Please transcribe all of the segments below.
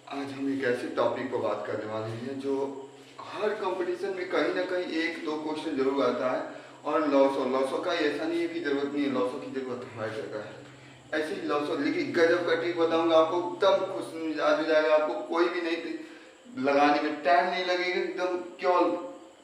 आज हम एक ऐसे टॉपिक पर बात करने वाले हैं जो हर कंपटीशन में कहीं ना कहीं एक दो क्वेश्चन जरूर आता है। और लॉसो का ऐसा नहीं है कि जरूरत नहीं है, लॉसो की जरूरत हर जगह है। ऐसे ही लॉसो लेकिन गजब का ट्रिक बताऊंगा आपको, एकदम खुश मिजाज हो जाएगा। आपको कोई भी नहीं लगाने में टाइम नहीं लगेगा, एकदम केवल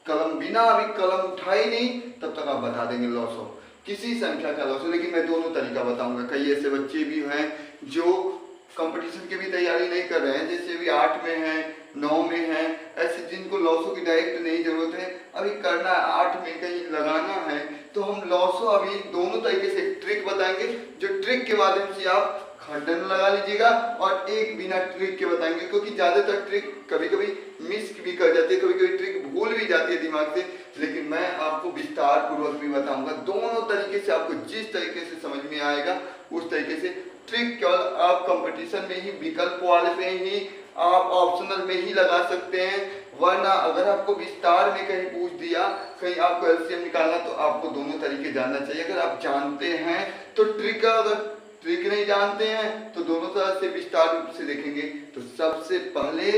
कलम बिना अभी कलम उठाई नहीं तब तक आप बता देंगे लॉसो, किसी संख्या का लॉसो। लेकिन मैं दोनों तरीका बताऊंगा। कई ऐसे बच्चे भी हैं जो कंपटीशन की भी तैयारी नहीं कर रहे हैं, जैसे अभी 8 में हैं, 9 में हैं, ऐसे जिनको लॉसो की डायरेक्ट नहीं जरूरत है, अभी करना है 8 में कहीं लगाना है, तो हम लॉसो अभी दोनों तरीके से ट्रिक बताएंगे, जो ट्रिक के माध्यम से आप खंडन लगा लीजिएगा, और एक बिना ट्रिक के बताएंगे, क्योंकि ज्यादातर ट्रिक कभी कभी मिस भी कर जाती है, कभी कभी ट्रिक भूल भी जाती है दिमाग से। लेकिन मैं आपको विस्तार पूर्वक भी बताऊंगा, दोनों तरीके से आपको जिस तरीके से समझ में आएगा उस तरीके से ट्रिक केवल आप कंपटीशन में ही विकल्प वाले में ही आप ऑप्शनल में ही लगा सकते हैं। वरना अगर आपको विस्तार में कहीं पूछ दिया, कहीं आपको एलसीएम निकालना, तो आपको दोनों तरीके जानना चाहिए। अगर आप जानते हैं तो ट्रिक, अगर ट्रिक नहीं जानते हैं तो दोनों तरह से विस्तार रूप से देखेंगे। तो सबसे पहले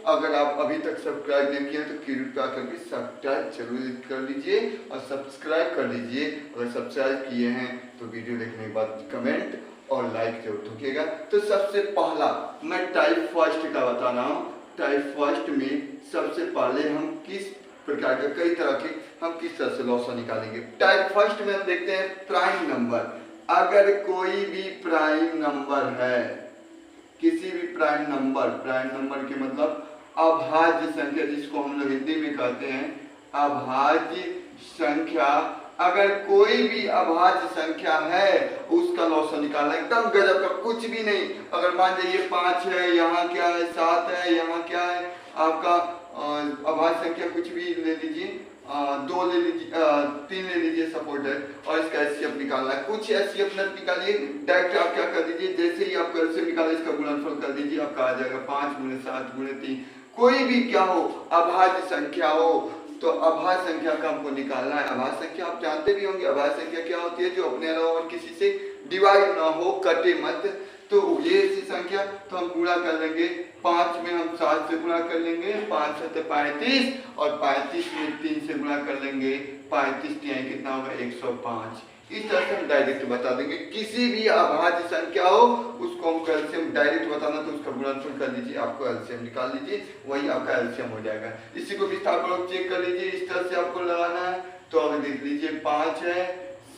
अगर आप अभी तक सब्सक्राइब नहीं किए तो कृपया करके सब्सक्राइब जरूर कर लीजिए और सब्सक्राइब कर लीजिए। अगर सब्सक्राइब किए हैं तो वीडियो देखने के बाद कमेंट और लाइक जरूर ठोकिएगा। तो सबसे पहला मैं टाइप फर्स्ट का बता रहा हूँ। टाइप फर्स्ट में सबसे पहले हम किस प्रकार के, कई तरह के, हम किस तरह से लॉसो निकालेंगे। टाइप फर्स्ट में हम देखते हैं प्राइम नंबर। अगर कोई भी प्राइम नंबर है, किसी भी प्राइम नंबर के मतलब अभाज्य संख्या, जिसको हम लोग हिंदी में कहते हैं अभाज्य संख्या, अगर कोई भी अभाज्य संख्या है उसका लॉसो निकालना एकदम गजब का, कुछ भी नहीं। अगर मान लीजिए 5 है, यहाँ क्या है 7 है, यहाँ क्या है आपका अभाज्य संख्या कुछ भी ले लीजिए, 2 ले लीजिए, 3 ले लीजिए सपोर्ट है, और इसका एचसीएफ निकालना है। कुछ एचसीएफ निकालिए, डायरेक्ट आप क्या कर दीजिए, जैसे ही आपको एचसीएफ निकाले इसका गुणनफल कर दीजिए, आपका आ जाएगा 5 × 7 × 3। कोई भी क्या हो, अभाज्य संख्या हो, तो अभाज्य संख्या का हमको निकालना है। अभाज्य संख्या आप जानते भी होंगे, अभाज्य संख्या क्या होती है, जो अपने अलावा और किसी से डिवाइड ना हो, कटे मत। तो ये ऐसी संख्या, तो हम गुणा कर लेंगे। 5 में हम 7 से गुणा कर लेंगे, 5 7 35, और 35 में 3 से गुणा कर लेंगे, 35 यहाँ कितना होगा 105। इस तरह से हम डायरेक्ट बता देंगे। किसी भी अभाज्य संख्या हो उसको हम एलसीएम डायरेक्ट बताना, तो उसका गुणनफल कर लीजिए, आपको एलसीएम निकाल लीजिए, वही आपका एलसीएम हो जाएगा। इसी को विस्तार पूर्वक चेक कर लीजिए, इस तरह से आपको लगाना है। तो अगर देख लीजिए 5 है,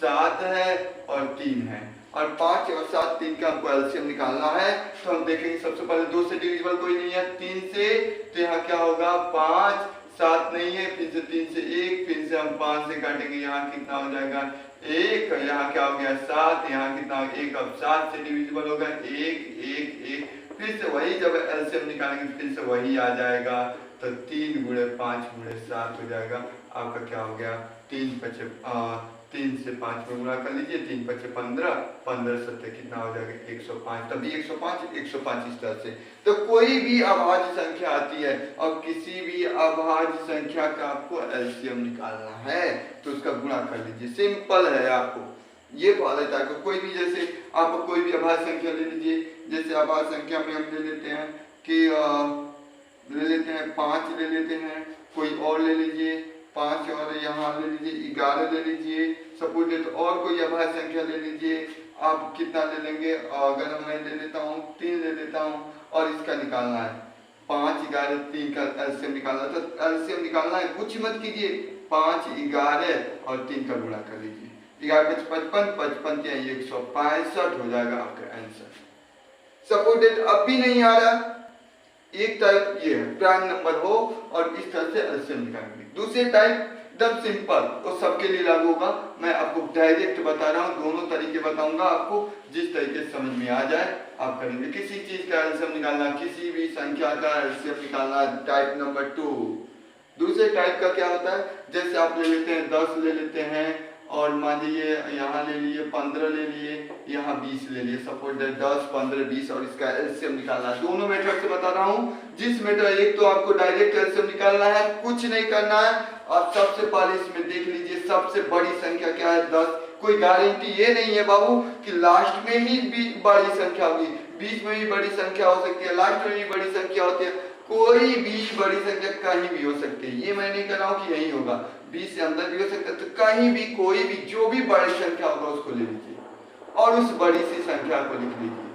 7 है और 3 है, और 5 और 7 3 का हमको एलसीएम निकालना है। तो हम देखेंगे सबसे पहले 2 से डिविजिबल कोई नहीं है, 3 से, तो यहाँ क्या होगा 5, 7 नहीं है, फिर से 3 से 1, फिर से हम 5 से काटेंगे, यहाँ कितना हो जाएगा 1, यहाँ क्या हो गया 7, यहाँ कितना 1, अब 7 से डिविजिबल होगा 1 1 1, फिर से वही जब एलसीएम निकालेंगे फिर से वही आ जाएगा। तो 3 × 5 × 7 हो जाएगा आपका, क्या हो गया 3 से 5 में गुणा कर लीजिए, 3 5 15, 15 7 कितना हो जाएगा 105, तभी 105 इस तरह से। तो कोई भी अभाज्य संख्या आती है और किसी भी अभाज्य संख्या का आपको एलसीएम निकालना है तो उसका गुणा कर लीजिए, सिंपल है। आपको ये पता था कि कोई भी, जैसे आप कोई भी अभाज्य संख्या ले लीजिए, जैसे अभाज्य संख्या में हम ले लेते हैं कि ले लेते हैं 5 ले लेते हैं, कोई और ले लीजिए 5, और यहाँ ले लीजिए 11 ले लीजिए सपोज, तो और कोई अभाज्य संख्या ले लीजिए। आप कितना ले लेंगे, अगर मैं ले लेता हूँ 3 ले लेता हूँ, और इसका निकालना है 5 11 3 का एलसीएम निकालना है। तो एलसीएम निकालना है, कुछ मत कीजिए, 5 11 और 3 का गुणा कर लीजिए, 11 55 55 165 हो जाएगा आपका आंसर। सपोज अब भी नहीं आ रहा, एक टाइप ये है प्राइम नंबर हो और इस तरह से एलसीएम निकालेंगे। दूसरे टाइप एकदम सिंपल, तो सबके लिए लागू होगा। मैं आपको डायरेक्ट बता रहा हूँ, दोनों तरीके बताऊंगा आपको, जिस तरीके से समझ में आ जाए आप करेंगे। किसी चीज का एलसीएम निकालना, किसी भी संख्या का एलसीएम निकालना, टाइप नंबर 2। दूसरे टाइप का क्या होता है, जैसे आप ले लेते हैं 10 ले लेते हैं, और मान लीजिए यहाँ ले लिए 15 ले लिए, यहाँ 20 ले लिए, सपोज 10 15 20, और इसका एलसीएम निकालना है। दोनों मेथड से बता रहा हूँ। जिस मेथड, एक तो आपको डायरेक्ट एलसीएम निकालना है, कुछ नहीं करना है। और सबसे पहले इसमें देख लीजिए सबसे बड़ी संख्या क्या है 10। कोई गारंटी ये नहीं है बाबू कि लास्ट में ही बड़ी संख्या होगी, बीच में भी बड़ी संख्या हो सकती है, लास्ट में भी बड़ी संख्या होती है, कोई भी बड़ी संख्या कहीं भी हो सकती है। ये मैं नहीं कह रहा हूँ कि यही होगा, 20 से अंदर भी हो सकता है, तो कहीं भी कोई भी जो भी बड़ी संख्या होगा उसको ले लीजिए और उस बड़ी सी संख्या को लिख लीजिए।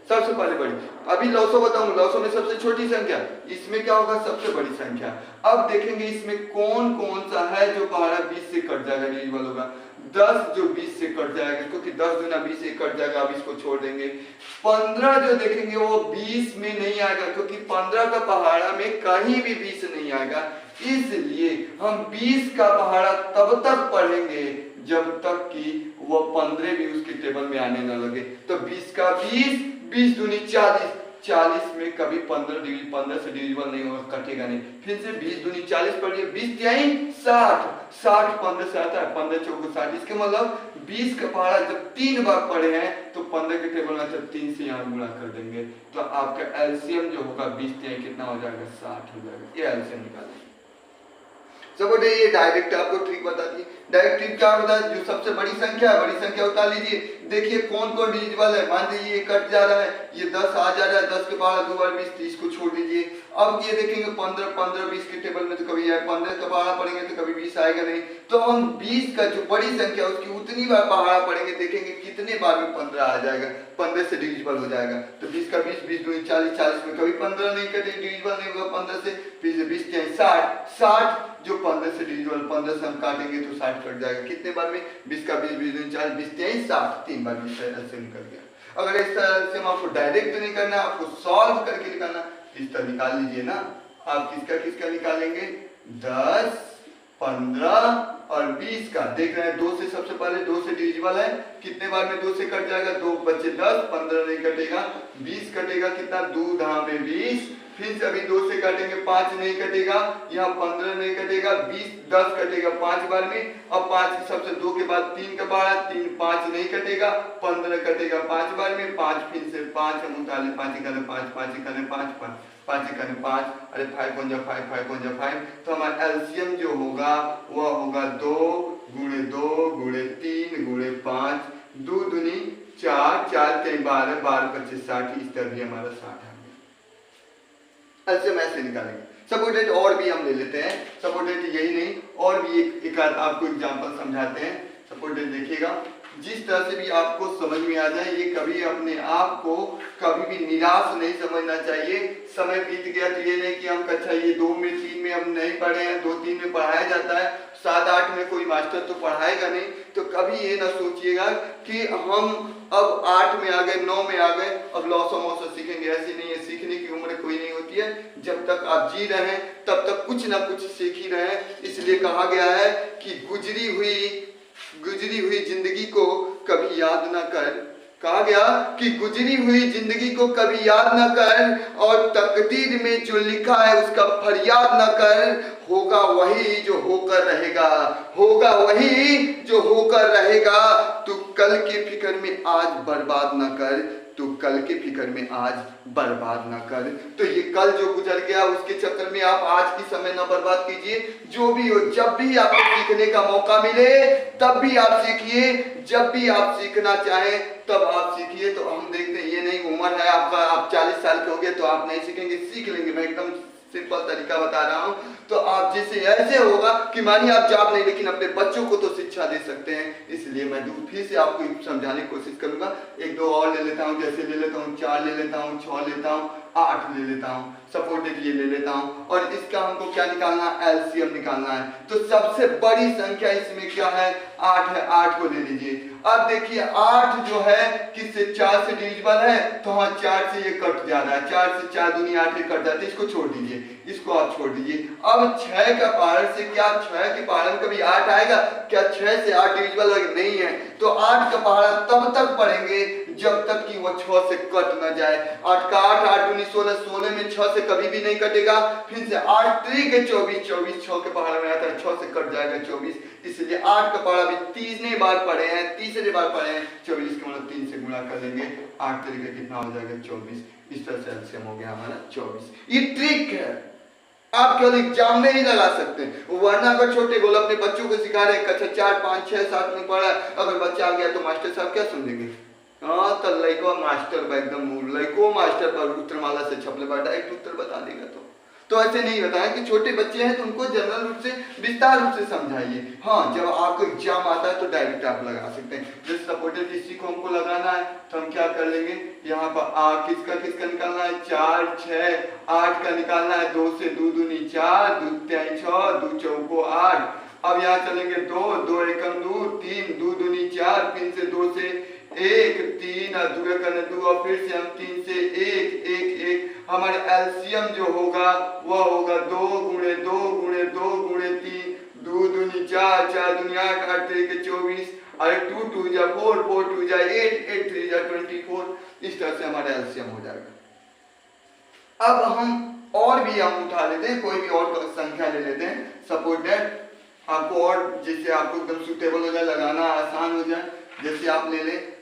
सबसे पहले बड़ी, अभी लौसो बताऊंगा, लौसो में सबसे छोटी संख्या, इसमें क्या होगा सबसे बड़ी संख्या। अब देखेंगे इसमें कौन कौन सा है जो पहाड़ा 20 से कट जाएगा, डिविजिबल होगा। 10 जो 20 से कट जाएगा, क्योंकि 10 गुना 20 से कट जाएगा, अब इसको छोड़ देंगे। 15 जो देखेंगे वो 20 में नहीं आएगा, क्योंकि 15 का पहाड़ा में कहीं भी 20 नहीं आएगा, इसलिए हम 20 का पहाड़ा तब तक पढ़ेंगे जब तक कि वो 15 भी उसके टेबल में आने न लगे। तो 20 का 20, 20 दूनी 40, 40 में कभी 15 से डिविजिबल नहीं होगा, कटेगा नहीं। फिर से 20 दूनी 40 पढ़िए, 20 तिहाई 60, 60 15 से आता है, 15 चौको 60। इसके मतलब 20 का पहाड़ा जब 3 बार पढ़े हैं तो 15 के टेबल में जब 3 से यहाँ गुणा कर देंगे तो आपका एलसीएम जो होगा 20 तिहाई कितना हो जाएगा, 60 हो जाएगा। ये एलसीएम निकालेंगे। सपोज ये डायरेक्ट आपको ट्रिक बता दी। डायरेक्ट ट्रिक क्या होता है, जो सबसे बड़ी संख्या है, बड़ी संख्या उठा लीजिए, देखिए कौन कौन डिविजिबल है। मान लीजिए ये कट जा रहा है, ये 10 आ जा रहा है, 10 के पहाड़ा 2 बार 20, 30 को छोड़ दीजिए। अब ये देखेंगे 15 15 20 के टेबल में तो कभी आए, 15 का पहाड़ा पढ़ेंगे तो कभी 20 आएगा नहीं। तो हम 20 का जो बड़ी संख्या उसकी उतनी बार पहाड़ा पढ़ेंगे, देखेंगे कितने बार में 15 आ जाएगा, 15 से डिविजिबल हो जाएगा। तो 20 का 20, 20 दूनी 40, 40 में कभी 15 नहीं कटे, डिविजिबल नहीं होगा 15 से। फिर 20 तिहाई 60, 60 जो 15 से डिविजिबल, 15 से हम काटेंगे तो 60 कट जाएगा। कितने बार में, 20 का 20, 20 दूनी 40, 20 तिहाई 60, 3 बार 20 से निकल गया। अगर इस तरह से हम आपको डायरेक्ट नहीं करना, आपको सॉल्व करके निकालना, इस तरह निकाल लीजिए ना। आप किसका किसका निकालेंगे, 10, 15 और 20 का। देख रहे हैं 2 से सबसे पहले 2 से डिविजिबल है, कितने बार में 2 से कट जाएगा, 2 बच्चे 10, 15 नहीं कटेगा, 20 कटेगा, कितना 2 धामे 20। फिर से अभी 2 से काटेंगे, 5 नहीं कटेगा, यहाँ 15 नहीं कटेगा, 20 10 कटेगा 5 बार में। अब 5 सबसे 2 के बाद 3 का पहाड़ा, 3 5 नहीं कटेगा, 15 कटेगा 5 बार में, 5 फिर से 5 हम उतारे, 5 इकाने 5, 5 इकाने 5, 5 इकाने 5, अरे 5 5 5 5 5। तो हमारा एलसीएम जो होगा वह होगा 2 गुणे 2 गुणे 3 गुणे 5, 2 दूनी 4, 4 3 12, 12 25 60, इस तरह भी हमारा 60 है। एलसीएम ऐसे निकालेंगे। सपोर्टेड और भी हम ले लेते हैं, सपोर्टेड यही नहीं और भी एक आपको एग्जांपल समझाते हैं। सपोर्टेड देखिएगा, जिस तरह से भी आपको समझ में आ जाए, ये कभी अपने आप को कभी भी निराश नहीं समझना चाहिए। समय बीत गया तो ये नहीं कि हम कक्षा ये 2 में 3 में हम नहीं पढ़े हैं, 2 3 में पढ़ाया जाता है, 7 8 में कोई मास्टर तो पढ़ाएगा नहीं। तो कभी ये ना सोचिएगा कि हम अब 8 में आ गए, 9 में आ गए, अब लॉसो मौसो सीखेंगे, ऐसी नहीं है। सीखने की उम्र कोई नहीं होती है, जब तक आप जी रहे हैं तब तक कुछ ना कुछ सीख ही रहे हैं। इसलिए कहा गया है कि गुजरी हुई जिंदगी को कभी याद ना कर, कहा गया कि गुजरी हुई जिंदगी को कभी याद न कर और तकदीर में जो लिखा है उसका फरियाद न कर। होगा वही जो होकर रहेगा, होगा वही जो होकर रहेगा। तू कल के फिक्र में आज बर्बाद न कर, तू कल के फिक्र में आज बर्बाद ना कर। तो ये कल जो गुजर गया उसके चक्कर में आप आज की समय ना बर्बाद कीजिए। जो भी हो, जब भी आपको सीखने का मौका मिले तब भी आप सीखिए, जब भी आप सीखना चाहें तब आप सीखिए। तो हम देखते हैं ये नहीं उम्र है आपका, आप 40 साल के हो गए तो आप नहीं सीखेंगे, सीख लेंगे। मैं एकदम सिंपल तरीका बता रहा हूं। तो आप जैसे ऐसे होगा कि मानिए आप जॉब नहीं लेकिन अपने बच्चों को तो शिक्षा दे सकते हैं। इसलिए मैं फिर से आपको समझाने की कोशिश करूंगा। 1 2 और ले लेता हूं, जैसे ले लेता हूं 4 ले लेता हूं, 6 लेता हूं, 8 ले लेता हूं, सपोर्टेड ये ले लेता हूं। और इसका हमको क्या निकालना है, एलसीएम निकालना है। तो सबसे बड़ी संख्या इसमें क्या है, 8 है, 8 को ले लीजिए। अब देखिए 8 जो है किससे, 4 से डिविजिबल है, तो हाँ 4 से ये कट जा रहा है, 4 से 4 दूनी 8 कट जाते हैं, इसको छोड़ दीजिए, इसको आप छोड़ दीजिए। अब 6 का पहाड़ से क्या 6 के पहाड़ में कभी 8 आएगा क्या, 6 से 8 डिविजिबल नहीं है। तो 8 का पहाड़ा तब तक पढ़ेंगे जब तक कि वो 6 से कट न जाए। 8 का 8, 8 दूनी 16, 16 में 6 से कभी भी नहीं कटेगा। फिर से 8 3 के 24, 24 6 के पहाड़ में आता है, 6 से कट जाएगा 24। इसलिए 8 का पहाड़ा भी 3 बार पढ़े हैं, 3 बार पढ़े हैं, 24 के मतलब 3 से गुणा कर लेंगे, 8 तरीके कितना हो जाएगा 24। इस तरह से एलसीएम हो गया हमारा 24। ये ट्रिक है, आप केवल एग्जाम में ही लगा सकते हैं, वरना अगर छोटे गोल अपने बच्चों को सिखा रहे हैं, कक्षा 4 5 6 7 में पढ़ा, अगर बच्चा आ गया तो मास्टर साहब क्या समझेंगे, हाँ तो लड़का मास्टर बा एकदम लड़को मास्टर पर उत्तरमाला से छपले बा डायरेक्ट उत्तर बता देगा। तो ऐसे नहीं बताया कि छोटे बच्चे हैं तो उनको जनरल रूप से विस्तार रूप से समझाइए। हाँ जब आपको एग्जाम आता है तो डायरेक्ट आप लगा सकते हैं। जैसे सपोर्टेड किसी को हमको लगाना है तो हम क्या कर लेंगे, यहाँ पर किसका किसका निकालना है, 4 6 8 का निकालना है। 2 से 2 दूनी 4, 2 3 6, 2 चौको 8। अब यहाँ चलेंगे 2 2 एकम 2, 3 2 दूनी 4, 3 से 2 से 1 3 और 2 करने 2 और फिर से हम 3 से 1 1 1। हमारे एलसीएम जो होगा वह होगा 2 गुणे 2 गुणे 2 गुणे 3, 2 दूनी 4 4 दूनी 8 8 3 के 24, अरे 2 2 जा 4 4 2 जा 8 8 3 जा 24। इस तरह से हमारा एलसीएम हो जाएगा। अब हम और भी हम उठा लेते हैं, कोई भी और संख्या ले लेते हैं। सपोज दैट आपको और जिससे आपको एकदम सुटेबल हो जाए, लगाना आसान हो जाए। जैसे आप ले लें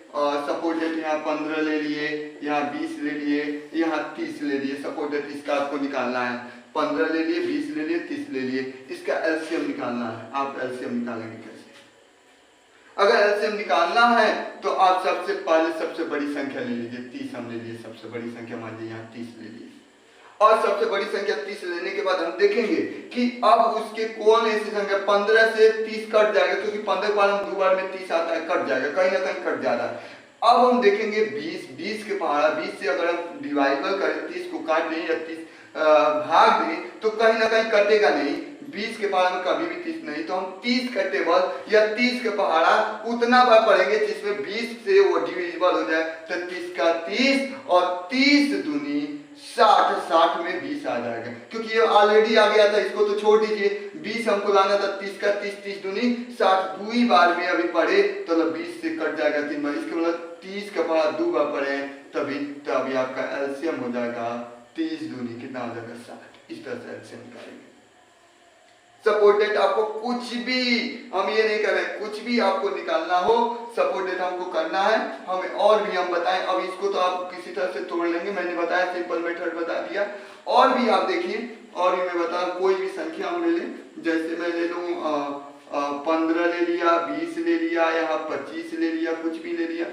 सपोज दैट यहाँ 15 ले लिए, यहाँ 20 ले लिए, यहाँ 30 ले लिए। सपोज दैट इसका आपको निकालना है, 15 ले लिए, 20 ले लिए, 30 ले लिए। इसका एलसीएम निकालना है। आप एलसीएम निकालेंगे कैसे? अगर एलसीएम निकालना है तो आप सबसे पहले सबसे बड़ी संख्या ले लीजिए। 30 हम ले लिए, सबसे बड़ी संख्या मान लीजिए यहाँ 30 ले लीजिए। और सबसे बड़ी संख्या 30 लेने के बाद हम देखेंगे कि अब उसके कौन ऐसी संख्या 15 से 30 कट जाएगा, क्योंकि 15 के बाद हम 2 बार में 30 आता है, कट जाएगा, कहीं ना कहीं कट जा रहा है। अब हम देखेंगे 20 के पहाड़ा 20 से अगर हम डिवाइड करें, 30 को काट दें या 30 भाग दें तो कहीं ना कहीं कटेगा नहीं। 20 के पहाड़ा में कभी भी 30 नहीं, तो हम 30 का टेबल या 30 के पहाड़ा उतना बार पढ़ेंगे जिसमें 20 से वो डिविजिबल हो जाए। तो 30 का 30 और 30 दूनी 60, 60 में 20 आ जाएगा, क्योंकि ये ऑलरेडी आ गया था, इसको तो छोड़ दीजिए। 20 हमको लाना था, 30 का 30 30 दूनी 60 2 बार में अभी पढ़े तो 20 से कट जाएगा 3 बार। इसके मतलब 30 का पहाड़ा 2 बार पढ़े तभी आपका एलसीएम हो जाएगा 30 दूनी कितना हो जाएगा 60। इस तरह से एलसीएम निकालेंगे। सपोर्टेड आपको कुछ भी, हम ये नहीं कर रहे, कुछ भी आपको निकालना हो सपोर्टेड हमको करना है। हमें और भी हम बताएं, अब इसको तो आप किसी तरह से तोड़ लेंगे, मैंने बताया सिंपल मेथड बता दिया। और भी आप देखिए, और भी मैं बता, कोई भी संख्या हम ले लें। जैसे मैं ले लूँ 15 ले लिया, 20 ले लिया, यहाँ 25 ले लिया, कुछ भी ले लिया,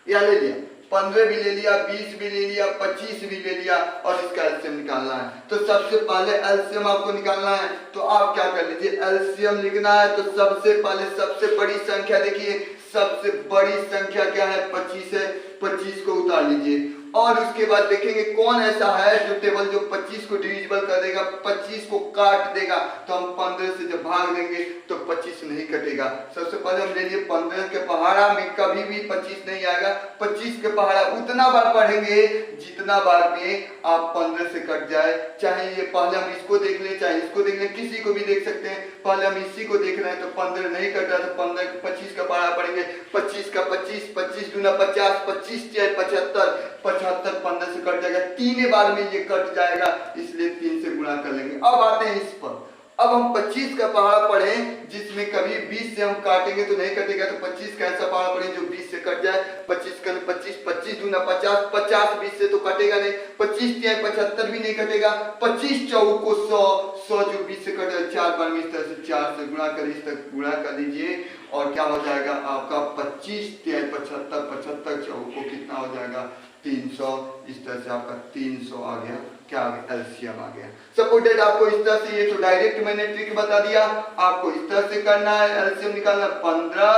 या ले लिया 15 भी ले लिया, 20 भी ले लिया, 25 भी ले लिया और इसका एलसीएम निकालना है। तो सबसे पहले एलसीएम आपको निकालना है, तो आप क्या कर लीजिए, एलसीएम लिखना है तो सबसे पहले सबसे बड़ी संख्या देखिए, सबसे बड़ी संख्या क्या है 25 है, 25 को उतार लीजिए। और उसके बाद देखेंगे कौन ऐसा है जो टेबल जो 25 को डिविजिबल कर देगा, 25 को काट देगा। तो हम 15 से जब भाग देंगे तो 25 नहीं कटेगा। सबसे पहले हम ले लिए 15 के पहाड़ा में कभी भी 25 नहीं आएगा। 25 के पहाड़ा उतना बार पढ़ेंगे जितना बार में आप 15 से कट जाए। चाहे ये पहले हम इसको देख लें, चाहे इसको देख लें, किसी को भी देख सकते हैं। पहले हम इसी को देख रहे हैं तो 15 नहीं कट रहा, तो 15 25 का पहाड़ा पढ़ेंगे। 25 का 25, 25 दूना 50, 25 4 75, 75 15 से कट जाएगा, 3 बार में ये कट जाएगा, इसलिए 3 से गुणा कर लेंगे। अब आते हैं इस पर। अब हम 25 का पहाड़ा पढ़ें जिसमें कभी 20 से हम काटेंगे तो नहीं कटेगा, तो 25 का ऐसा पहाड़ा पढ़ें जो 20 से कट जाए। 25 का 25, 25 दूना 50, 50 20 से तो कटेगा नहीं, 25 3 75 भी नहीं कटेगा, 25 4 को 100, 100 जो 20 से कट जाए 4 बार में इस तरह से 4 से गुणा कर, इस तक गुणा कर लीजिए और क्या हो जाएगा आपका 25 3 75, 75 4 को कितना हो जाएगा 300। इस तरह से आपका 300 आ गया, क्या आ गया एलसीएम आ गया। सपोर्टेड आपको इस तरह से, ये तो डायरेक्ट मैंने ट्रिक बता दिया, आपको इस तरह से करना है एलसीएम निकालना। 15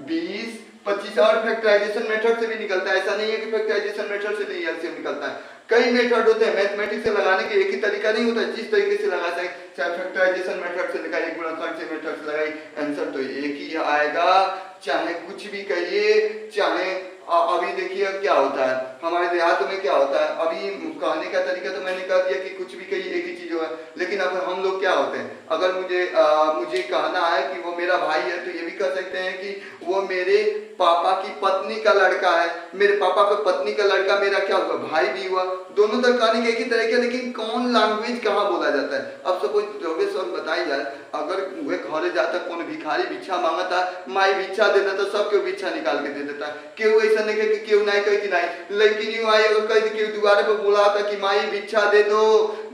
20 25 और फैक्टराइजेशन मेथड से भी निकलता है, ऐसा नहीं है कि फैक्टराइजेशन मेथड से नहीं एलसीएम निकलता है। कई मेथड होते हैं, मैथमेटिक्स से लगाने के एक ही तरीका नहीं होता, जिस तरीके से लगा सके, चाहे फैक्टराइजेशन मेथड से लगाइए, गुणनखंड से मेथड से लगाइए, आंसर तो एक ही आएगा। चाहे कुछ भी कहिए, चाहे अभी देखिए क्या होता है हमारे देहात में, क्या होता है अभी कहने का तरीका तो मैंने कह दिया कि कुछ भी कहिए एक ही चीज होगा, लेकिन अब हम लोग क्या होते हैं, अगर मुझे कहना है कि वो मेरा भाई है तो ये भी कह सकते हैं कि वो मेरे पापा की पत्नी का लड़का है, मेरे पापा की पत्नी का लड़का मेरा क्या हुआ भाई भी हुआ। दोनों तो कहने के एक ही तरीके, लेकिन कौन लैंग्वेज कहाँ बोला जाता है। अब सपोज योगेश और बताई जाए, अगर वह घरे जाता कौन भिखारी भिक्षा मांगता, माई भिक्षा देता तो सब क्यों भिक्षा निकाल के दे देता, क्यों ऐसा नहीं कि क्यों नहीं कही कि नहीं, लेकिन यूं आई अगर कही क्यों दोबारा पे बोला था कि माई भिक्षा दे दो,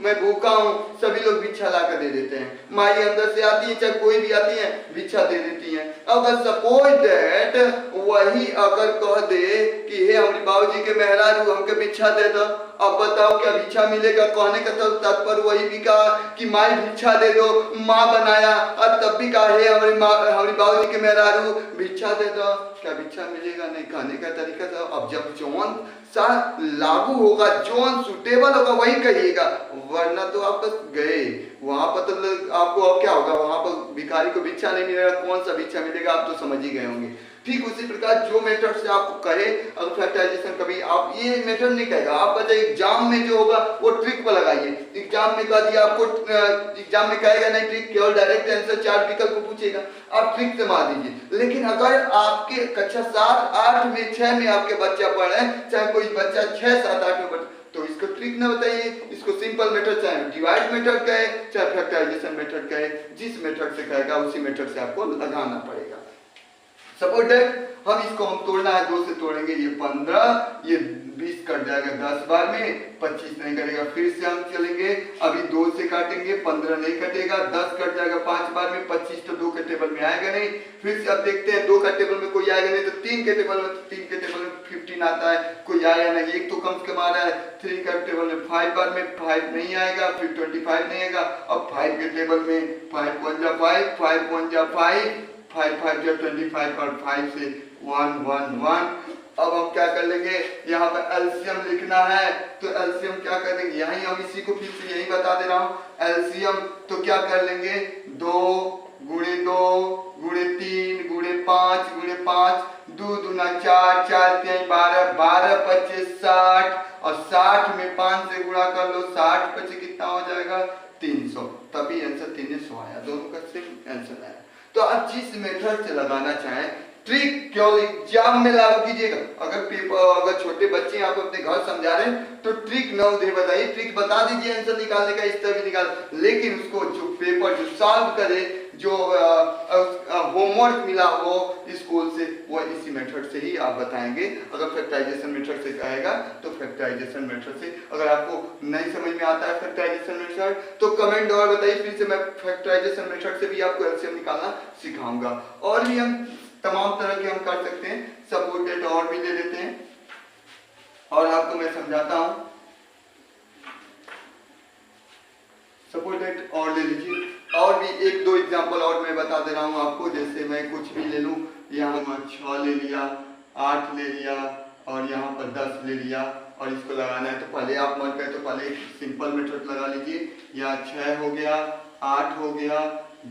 मैं भूखा हूँ, सभी लोग भिक्षा ला कर दे देते हैं। माई अंदर से आती है, चाहे कोई भी आती है, भिक्षा दे देती है। अगर सपोज दैट वही अगर कह दे कि हे हमारी बाबूजी के मेहरारू हमके भिक्षा दे दो, अब बताओ क्या भिक्षा मिलेगा? कहने का तो तात्पर्य वही भी कहा कि माई भिक्षा दे दो, माँ बनाया, और तब भी कहा हे हमारी माँ हमारी बाबूजी के मेहरारू भिक्षा दे दो, क्या भिक्षा मिलेगा? नहीं। कहने का तरीका था, अब जब जौन सा लागू होगा, जौन सुटेबल होगा वही कहिएगा, वरना तो आप बस गए वहां पर। तो आपको अब क्या होगा, वहां पर भिखारी को भिक्षा नहीं मिलेगा, कौन सा भिक्षा मिलेगा, आप तो समझ ही गए होंगे। ठीक उसी प्रकार जो मेथड से आपको कहे, अगर फैक्टराइजेशन कभी आप ये मेथड नहीं कहेगा, आप बताइए एग्जाम में जो होगा वो ट्रिक पर लगाइए। एग्जाम में कह दिया आपको, एग्जाम में कहेगा नहीं ट्रिक, केवल डायरेक्ट आंसर 4 विकल्प पूछेगा, आप ट्रिक से मार दीजिए। लेकिन अगर आपके कक्षा 7, 8 में, 6 में आपके बच्चा पढ़े, चाहे कोई बच्चा 6, 7, 8 में पढ़े, तो इसको ट्रिक ना बताइए, इसको सिंपल मेथड, चाहे डिवाइड मेथड कहे, चाहे फैक्टराइजेशन मेथड कहे, जिस मेथड से कहेगा उसी मेथड से आपको लगाना पड़ेगा। सपोज दैट हम इसको हम तोड़ना है, 2 से तोड़ेंगे, ये 15, ये 20 कट जाएगा 10 बार में, 25 नहीं कटेगा। फिर से हम चलेंगे, अभी 2 से काटेंगे, 15 नहीं कटेगा, 10 कट जाएगा 5 बार में, 25 तो 2 के टेबल में आएगा नहीं। फिर से अब देखते हैं 2 का टेबल में कोई आएगा नहीं, तो 3 के टेबल में, 3 के टेबल में 15 आता है, कोई आया नहीं, एक तो कम से कम आ रहा है। 3 का टेबल में 5 बार में 5 नहीं आएगा, फिर 25 नहीं आएगा। अब 5 के टेबल में 5 1 जा 5, 5 1 जा 5, 5 5 जा 25 और 5 से 1 1 1। अब हम क्या कर लेंगे, यहाँ पर एलसीएम लिखना है, तो एलसीएम क्या कर देंगे, यही हम इसी को फिर से यही बता दे रहा हूँ। एलसीएम तो क्या कर लेंगे, 2 गुणे 2 गुणे 3 गुणे 5 गुणे 5, 2 दूना 4, 4 3 12, 12 25 60, और 60 में 5 से गुणा कर लो, 60 25 कितना हो जाएगा, 300। तभी आंसर 300 आया, दोनों का सेम आंसर आया। तो आप जिस मेथड से लगाना चाहें, ट्रिक केवल एग्जाम में लागू कीजिएगा। अगर पेपर, अगर छोटे बच्चे आप अपने घर समझा रहे हैं तो ट्रिक न दे बताइए, ट्रिक बता दीजिए आंसर निकालने का, इस तरह भी निकाल, लेकिन उसको जो पेपर जो सॉल्व करे, जो होमवर्क मिला हो स्कूल से, वो इसी मेथड से ही आप बताएंगे। अगर फैक्टराइजेशन मेथड से कहेगा तो फैक्टराइजेशन मेथड से। अगर आपको नहीं समझ में आता है फैक्टराइजेशन मेथड तो कमेंट और बताइए, फिर से मैं फैक्टराइजेशन मेथड से भी आपको एलसीएम निकालना सिखाऊंगा। और भी हम तमाम तरह के हम कर सकते हैं, सपोज दैट और भी ले लेते हैं और आपको मैं समझाता हूं। सपोज दैट और ले लीजिए, और भी 1-2 एग्जांपल और मैं बता दे रहा हूं आपको। जैसे मैं कुछ भी ले लूं, यहाँ मैं 6 ले लिया, 8 ले लिया, और यहाँ पर 10 ले लिया, और इसको लगाना है। तो पहले आप मन करें तो पहले एक सिंपल मेथड लगा लीजिए। यहाँ 6 हो गया, 8 हो गया,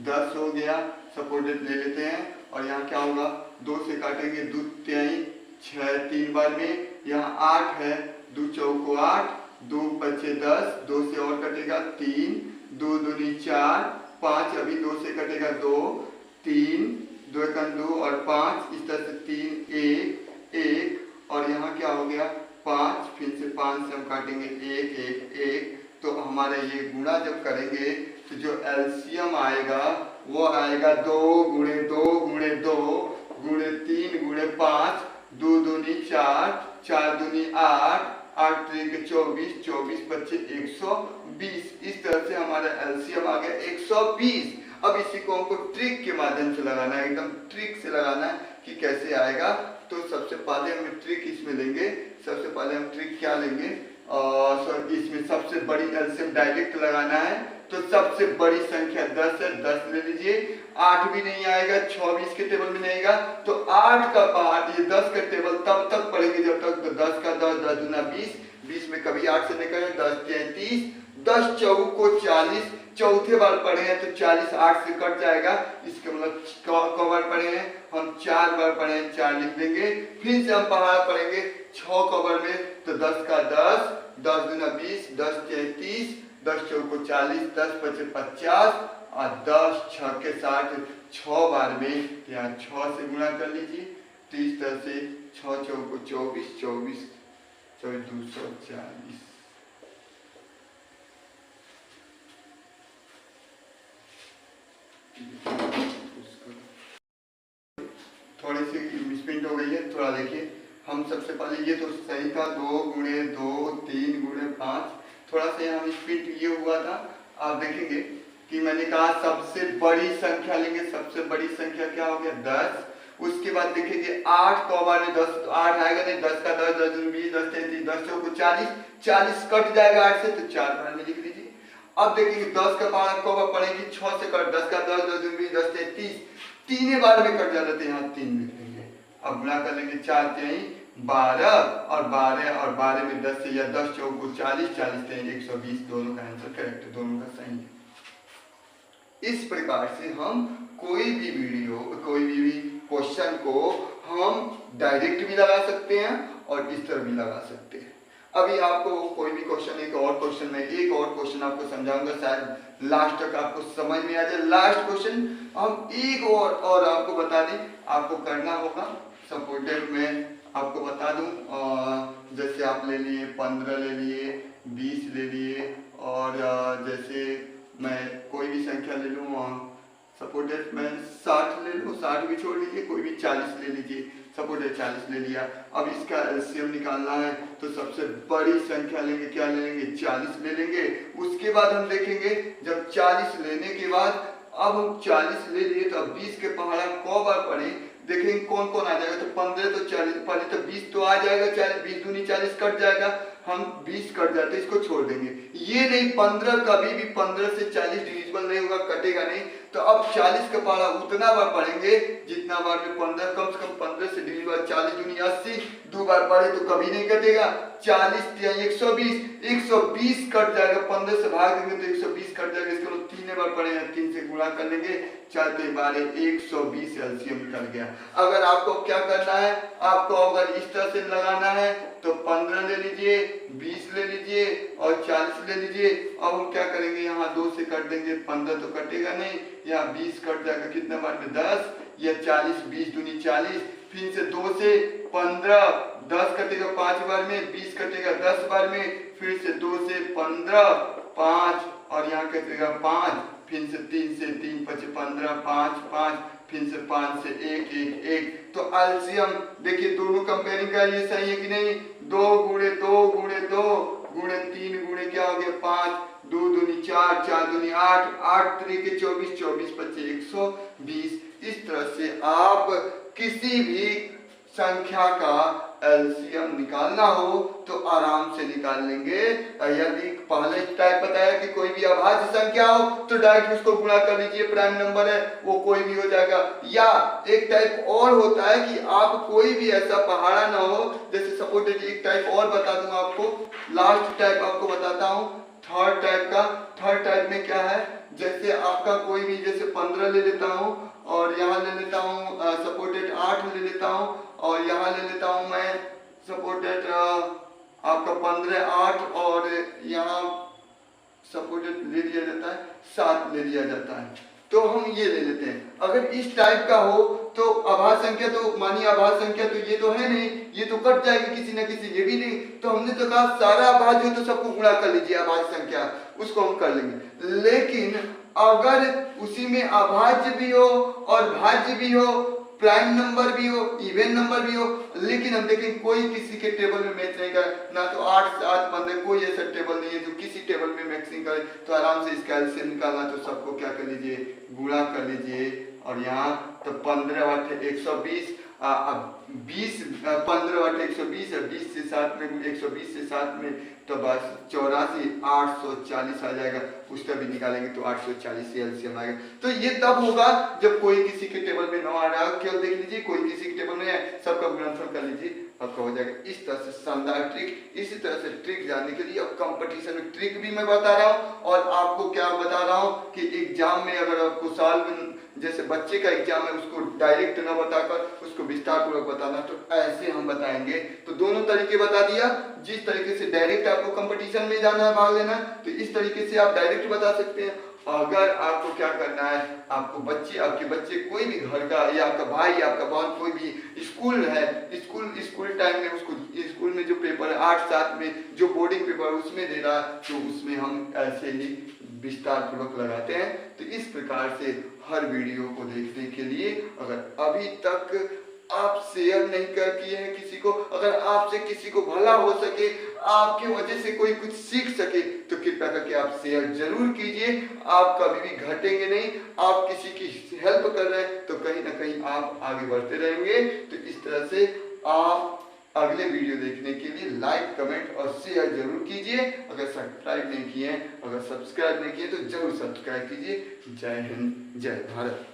10 हो गया, सपोज दैट ले लेते हैं। और यहाँ क्या होगा, 2 से काटेंगे, 2 3 6 3 बार में, यहाँ 8 है, 2 चौको 8, 2 5 10, 2 से और कटेगा 3, 2 दूनी 4, 5 अभी 2 से कटेगा 2 3, 2 1 2 और 5, इस तरह से 3 1 1, और यहाँ क्या हो गया 5, फिर से 5 से हम काटेंगे 1 1 1। तो हमारे ये गुणा जब करेंगे तो जो एलसीएम आएगा वो आएगा 2 गुणे 2 गुणे 2 गुणे 3 गुणे 5, 2 दूनी 4, 4 दूनी 8, 8 3 24, 24 25 120। इस तरह से हमारा एलसीएम आ गया 120। अब इसी को हमको ट्रिक के माध्यम से लगाना है, एकदम ट्रिक से लगाना है कि कैसे आएगा। तो सबसे पहले हम ट्रिक इसमें लेंगे, सबसे पहले हम ट्रिक क्या लेंगे, और इसमें सबसे बड़ी एलसीएम डायरेक्ट लगाना है। तो सबसे बड़ी संख्या 10 है, 10 ले लीजिए। 8 भी नहीं आएगा, 26 के टेबल में नहीं आएगा, तो 8 का पार्ट, ये 10 का टेबल तब तक पढ़ेंगे जब तक, तो 10 का 10, 10 दूना 20, 20 में कभी 8 से निकले, 10 33, 10 चौको 40, चौथे बार पढ़े हैं तो 40 8 से कट जाएगा, इसके मतलब कवर पढ़े हैं हम 4 बार पढ़े हैं, 4 लिख देंगे। फिर से हम पहाड़ पढ़ेंगे 6 कवर में, तो 10 का 10, 10 दूना 20, 10 33, 10 चौको 40, 10 5 50, और 10 6 के 60, 6 बार में यहाँ 6 से गुणा कर लीजिए। तो इस तरह से 6 चौको 24, 24 240। थोड़ी सी मिसप्रिंट हो गई है, थोड़ा देखिए। हम सबसे पहले ये तो सही था, 2 गुणे 2 3 गुणे 5, थोड़ा सा यहाँ स्पीड ये हुआ था। आप देखेंगे कि मैंने कहा सबसे बड़ी संख्या लेंगे, सबसे बड़ी संख्या क्या हो गया 10। उसके बाद देखेंगे 8 को बार में 10 तो 8 आएगा नहीं, 10 का 10, 10 दूनी 20, 10 33, 10 चौको 40, 40 कट जाएगा 8 से तो 4 बार में लिख लीजिए। अब देखेंगे 10 का पहाड़ा को बार पड़ेगी 6 से कट, 10 का 10, 10 दूनी 20, 10 33, 3 बार में कट जाता है, यहाँ 3 लिख लेंगे। अब गुणा कर लेंगे 4 3 12 और 12 और 12 में 10 से या 10 चौको 40, 40 3 120, दोनों का आंसर करेक्ट, दोनों का सही है। इस प्रकार से हम कोई भी वीडियो, कोई भी क्वेश्चन को हम डायरेक्ट भी लगा सकते हैं और इस तरह भी लगा सकते हैं। अभी आपको कोई भी क्वेश्चन, एक और क्वेश्चन आपको समझाऊंगा, शायद लास्ट तक आपको समझ में आ जाए। लास्ट क्वेश्चन हम एक और आपको बता दें, आपको करना होगा। सपोर्टेड में आपको बता दूं, जैसे आप ले लिए 15 ले लिए, 20 ले लिए, और जैसे मैं कोई भी संख्या ले लूँ, सपोर्टेड मैं 60 ले लूँ, 60 भी छोड़ लीजिए, कोई भी 40 ले लीजिए, सपोर्टेड 40 ले लिया। अब इसका एलसीएम निकालना है तो सबसे बड़ी संख्या लेंगे, क्या ले लेंगे 40 ले लेंगे। उसके बाद हम देखेंगे जब 40 लेने के बाद, अब हम 40 ले लिए तो अब 20 के पहाड़ा कौ बार पड़े, देखेंगे कौन कौन आ जाएगा। तो 15 तो 40 पहले तो 20 तो आ जाएगा, 40 20 दूनी 40 कट जाएगा, हम 20 कट जाते इसको छोड़ देंगे। ये नहीं 15 कभी भी 15 से 40 डिविजिबल नहीं होगा, कटेगा नहीं। तो अब 40 का पहाड़ा उतना बार पढ़ेंगे जितना बार में 15, कम से कम 15 से डिविजिबल 40 दूनी 80, 2 बार पढ़े तो कभी नहीं कटेगा। 40 या 120 कट जाएगा, 15 से भाग देंगे तो 120 कट जाएगा। इसको 3 बार पढ़े हैं, 3 से गुणा कर लेंगे, 4 3 12 120 एलसीएम निकल गया। अगर आपको क्या करना है, आपको अगर इस तरह से लगाना है तो 15 ले लीजिए, 20 ले लीजिए और 40 ले लीजिए। अब हम क्या करेंगे, यहाँ 2 से कट देंगे, 15 तो कटेगा नहीं, यहाँ 20 कट जाएगा कितने बार में 10, या 40 20 दूनी 40, फिर से 2 से 15, 10 कटेगा 5 बार में, 20 कटेगा 10 बार में, फिर से 2 से 15 5 और यहाँ कटेगा 5, फिर से 3 से 3 5 15 5 5, फिर से 5 से 1 1 1। तो एलसीएम देखिए दोनों कंपेयरिंग का ये सही है कि नहीं, 2 गुणे 2 गुणे 2 गुणे 3 गुणे क्या हो गया 5, 2 दूनी 4 4 दूनी 8 8 3 24 24 25 120। इस तरह से आप किसी भी संख्या का एलसीएम निकालना हो तो आराम से निकाल लेंगे। यदि पहले टाइप बताया कि कोई भी अभाज्य संख्या हो तो डायरेक्ट उसको गुणा कर लीजिए, प्राइम नंबर है वो कोई भी हो जाएगा। या एक टाइप और होता है कि आप कोई भी ऐसा पहाड़ा ना हो, जैसे सपोज एक टाइप और बता दूंगा आपको, लास्ट टाइप आपको बताता हूँ, थर्ड टाइप का। थर्ड टाइप में क्या है, जैसे आपका कोई भी, जैसे 15 ले लेता हूँ और यहाँ ले लेता हूँ सपोर्टेड 8 ले लेता हूँ, और यहाँ ले लेता हूँ मैं सपोर्टेड आपका 15 8 और यहाँ सपोर्टेड ले लिया जाता है 7 ले लिया जाता है। तो हम ये ले लेते हैं। अगर इस टाइप का हो तो अभाज्य संख्या, तो मानिए अभाज्य संख्या तो ये तो है नहीं, ये तो कट जाएगी किसी न किसी, ये भी नहीं। तो हमने तो कहा सारा अभाज्य हो तो सबको गुणा कर लीजिए, अभाज्य संख्या उसको हम कर लेंगे। लेकिन अगर उसी में अभाज्य भी हो और भाज्य भी हो, प्राइम नंबर भी हो, इवन नंबर भी हो, लेकिन हम देखें कोई किसी के टेबल में मैच नहीं कर, ना तो 8 7 15 कोई ऐसा टेबल नहीं है जो किसी टेबल में मैचिंग करे, तो आराम से इसका एलसीएम निकालना तो सबको क्या कर लीजिए, गुणा कर लीजिए। और यहाँ तो 15 8 120, 20 15 8 120 है, 20 से 7 में 120 से 7 में तो बस 84 840 आ जाएगा। उस तरह भी निकालेंगे तो 840 से एलसीएम आएगा। तो ये तब होगा जब कोई किसी के टेबल में न आ रहा है, केवल देख लीजिए कोई किसी के टेबल में है, सबका गुणनफल कर लीजिए, आपका हो जाएगा। इस तरह से शानदार ट्रिक। इसी तरह से ट्रिक जानने के लिए अब कंपटीशन में ट्रिक भी मैं बता रहा हूँ, और आपको क्या बता रहा हूँ कि एग्जाम में अगर आपको सॉल्व, जैसे बच्चे का एग्जाम है उसको डायरेक्ट न बताकर उसको विस्तार पूर्वक बताना, तो ऐसे हम बताएंगे। तो दोनों तरीके बता दिया, जिस तरीके से डायरेक्ट आपको कंपटीशन में जाना है, भाग लेना है, तो इस तरीके से आप डायरेक्ट बता सकते हैं। अगर आपको क्या करना है, आपको बच्चे, आपके बच्चे कोई भी घर का, या आपका भाई, आपका बहन, कोई भी स्कूल है, स्कूल टाइम में उसको स्कूल में जो पेपर है 8 7 में जो बोर्डिंग पेपर उसमें दे रहा है, तो उसमें हम ऐसे ही विस्तार पूर्वक लगाते हैं। तो इस प्रकार से हर वीडियो को देखने के लिए अगर अभी तक आप शेयर नहीं कर किए हैं किसी को, अगर आपसे किसी को भला हो सके, आपकी वजह से कोई कुछ सीख सके, तो कृपया करके आप शेयर जरूर कीजिए। आप कभी भी घटेंगे नहीं, आप किसी की हेल्प कर रहे हैं तो कहीं ना कहीं आप आगे बढ़ते रहेंगे। तो इस तरह से आप अगले वीडियो देखने के लिए लाइक, कमेंट और शेयर जरूर कीजिए। अगर सब्सक्राइब नहीं किए हैं, अगर सब्सक्राइब नहीं किए तो जरूर सब्सक्राइब कीजिए। जय हिंद, जय भारत।